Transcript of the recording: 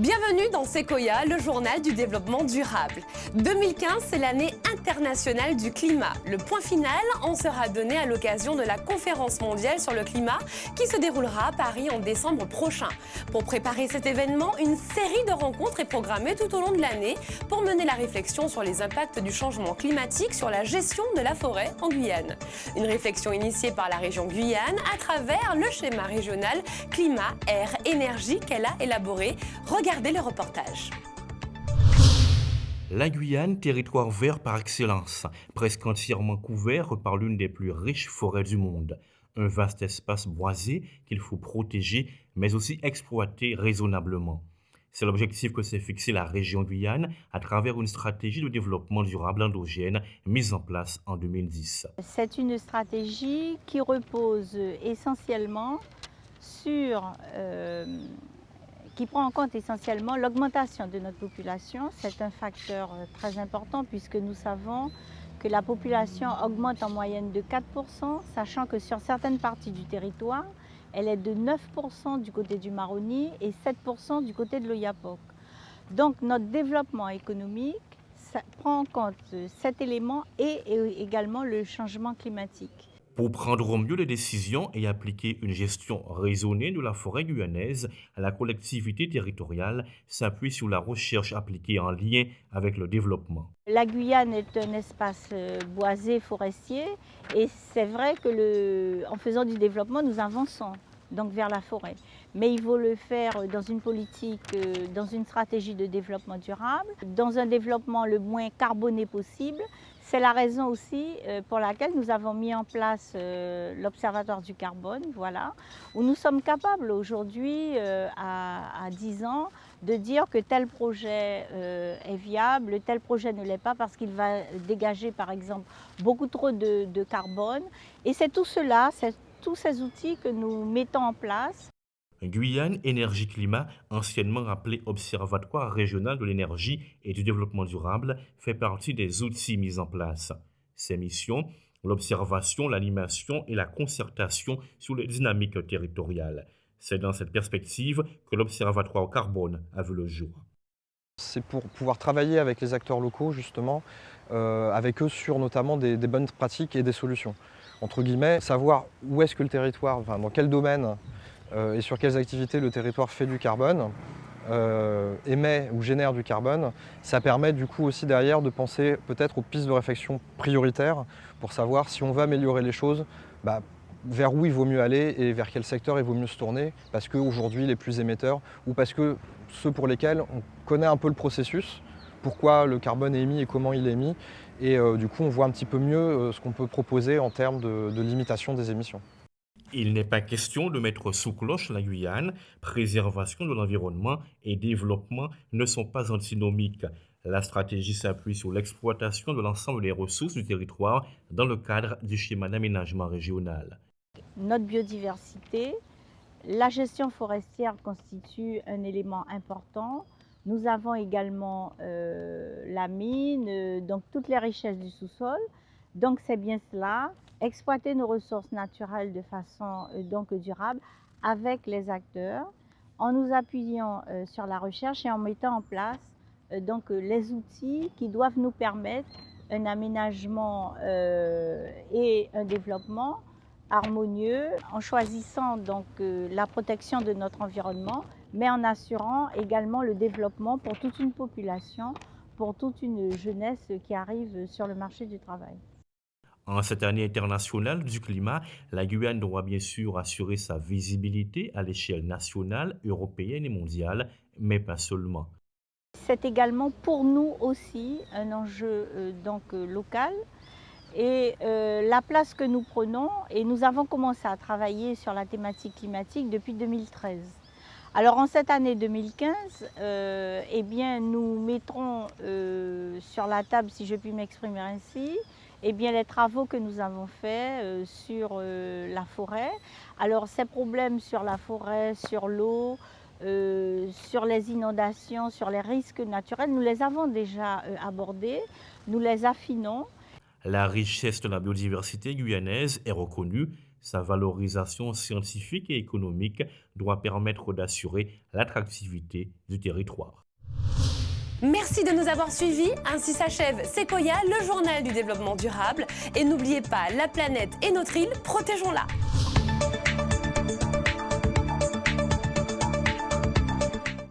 Bienvenue dans Sequoia, le journal du développement durable. 2015, c'est l'année internationale du climat. Le point final en sera donné à l'occasion de la conférence mondiale sur le climat qui se déroulera à Paris en décembre prochain. Pour préparer cet événement, une série de rencontres est programmée tout au long de l'année pour mener la réflexion sur les impacts du changement climatique sur la gestion de la forêt en Guyane. Une réflexion initiée par la région Guyane à travers le schéma régional climat, air, énergie qu'elle a élaboré. Regardez le reportage. La Guyane, territoire vert par excellence, presque entièrement couvert par l'une des plus riches forêts du monde. Un vaste espace boisé qu'il faut protéger, mais aussi exploiter raisonnablement. C'est l'objectif que s'est fixé la région Guyane à travers une stratégie de développement durable endogène mise en place en 2010. C'est une stratégie qui repose essentiellement sur qui prend en compte essentiellement l'augmentation de notre population. C'est un facteur très important puisque nous savons que la population augmente en moyenne de 4%, sachant que sur certaines parties du territoire, elle est de 9% du côté du Maroni et 7% du côté de l'Oyapock. Donc notre développement économique prend en compte cet élément et également le changement climatique. Pour prendre au mieux les décisions et appliquer une gestion raisonnée de la forêt guyanaise, la collectivité territoriale s'appuie sur la recherche appliquée en lien avec le développement. La Guyane est un espace boisé forestier et c'est vrai que en faisant du développement, nous avançons donc vers la forêt. Mais il faut le faire dans une politique, dans une stratégie de développement durable, dans un développement le moins carboné possible. C'est la raison aussi pour laquelle nous avons mis en place l'Observatoire du carbone, voilà, où nous sommes capables aujourd'hui, à 10 ans, de dire que tel projet est viable, tel projet ne l'est pas parce qu'il va dégager par exemple beaucoup trop de carbone. Et c'est tout cela, c'est tous ces outils que nous mettons en place. Guyane Énergie Climat, anciennement appelé Observatoire régional de l'énergie et du développement durable, fait partie des outils mis en place. Ses missions, l'observation, l'animation et la concertation sur les dynamiques territoriales. C'est dans cette perspective que l'Observatoire carbone a vu le jour. C'est pour pouvoir travailler avec les acteurs locaux, justement, avec eux sur notamment des bonnes pratiques et des solutions. Entre guillemets, savoir où est-ce que le territoire, enfin, dans quel domaine et sur quelles activités le territoire fait du carbone, émet ou génère du carbone, ça permet du coup aussi derrière de penser peut-être aux pistes de réflexion prioritaires pour savoir si on veut améliorer les choses, vers où il vaut mieux aller et vers quel secteur il vaut mieux se tourner, parce qu'aujourd'hui les plus émetteurs ou parce que ceux pour lesquels on connaît un peu le processus, pourquoi le carbone est émis et comment il est émis, et du coup on voit un petit peu mieux ce qu'on peut proposer en termes de limitation des émissions. Il n'est pas question de mettre sous cloche la Guyane. Préservation de l'environnement et développement ne sont pas antinomiques. La stratégie s'appuie sur l'exploitation de l'ensemble des ressources du territoire dans le cadre du schéma d'aménagement régional. Notre biodiversité, la gestion forestière constitue un élément important. Nous avons également la mine, donc toutes les richesses du sous-sol. Donc c'est bien cela, exploiter nos ressources naturelles de façon donc durable avec les acteurs, en nous appuyant sur la recherche et en mettant en place donc les outils qui doivent nous permettre un aménagement et un développement harmonieux, en choisissant donc la protection de notre environnement, mais en assurant également le développement pour toute une population, pour toute une jeunesse qui arrive sur le marché du travail. En cette année internationale du climat, la Guyane doit bien sûr assurer sa visibilité à l'échelle nationale, européenne et mondiale, mais pas seulement. C'est également pour nous aussi un enjeu local. Et la place que nous prenons, et nous avons commencé à travailler sur la thématique climatique depuis 2013. Alors en cette année 2015, eh bien, nous mettrons sur la table, si je puis m'exprimer ainsi, eh bien, les travaux que nous avons faits sur la forêt. Alors ces problèmes sur la forêt, sur l'eau, sur les inondations, sur les risques naturels, nous les avons déjà abordés, nous les affinons. La richesse de la biodiversité guyanaise est reconnue. Sa valorisation scientifique et économique doit permettre d'assurer l'attractivité du territoire. Merci de nous avoir suivis. Ainsi s'achève Sequoia, le journal du développement durable. Et n'oubliez pas, la planète et notre île, protégeons-la.